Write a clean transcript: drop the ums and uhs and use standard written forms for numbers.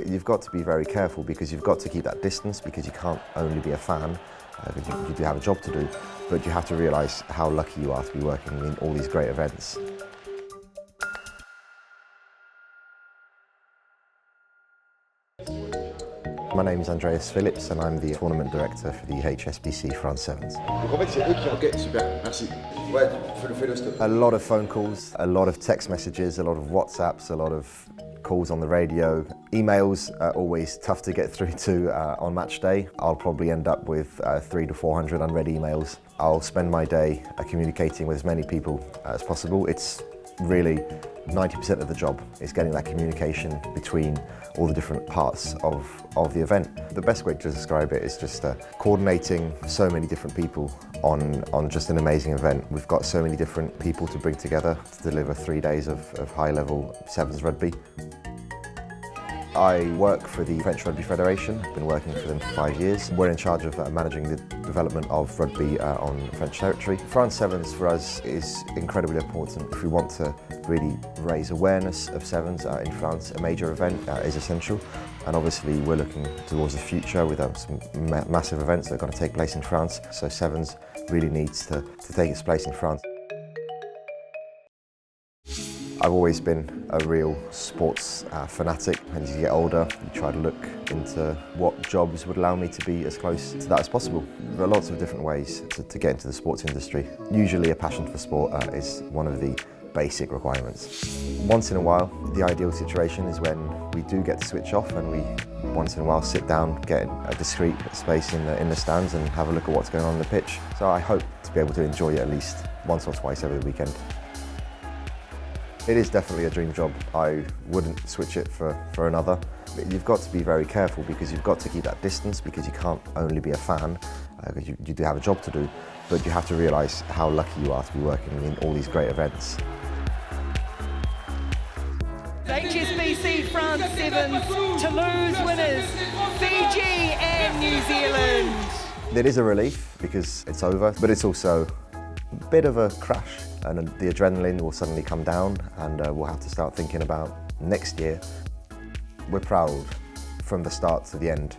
You've got to be very careful because you've got to keep that distance because you can't only be a fan, you do have a job to do, but you have to realise how lucky you are to be working in all these great events. My name is Andreas Phillips and I'm the Tournament Director for the HSBC France Sevens. Donc en fait c'est eux qui enquêtent, super, merci. Ouais, fais le stop. A lot of phone calls, a lot of text messages, a lot of WhatsApps, a lot of calls on the radio. Emails are always tough to get through to on match day. I'll probably end up with 300 to 400 unread emails. I'll spend my day communicating with as many people as possible. It's really 90% of the job is getting that communication between all the different parts of the event. The best way to describe it is just coordinating so many different people on just an amazing event. We've got so many different people to bring together to deliver 3 days of high-level sevens rugby. I work for the French Rugby Federation. I've been working for them for 5 years. We're in charge of managing the development of rugby on French territory. France Sevens for us is incredibly important. If we want to really raise awareness of sevens in France, a major event is essential. And obviously we're looking towards the future with some massive events that are going to take place in France. So sevens really needs to take its place in France. I've always been a real sports fanatic, and as you get older you try to look into what jobs would allow me to be as close to that as possible. There are lots of different ways to get into the sports industry. Usually a passion for sport is one of the basic requirements. Once in a while, the ideal situation is when we do get to switch off and we once in a while sit down, get a discreet space in the stands and have a look at what's going on the pitch. So I hope to be able to enjoy it at least once or twice over the weekend. It is definitely a dream job. I wouldn't switch it for another. You've got to be very careful because you've got to keep that distance because you can't only be a fan, you do have a job to do, but you have to realise how lucky you are to be working in all these great events. HSBC France Sevens, Toulouse winners, Fiji and New Zealand. It is a relief because it's over, but it's also a bit of a crash, and the adrenaline will suddenly come down and we'll have to start thinking about next year. We're proud from the start to the end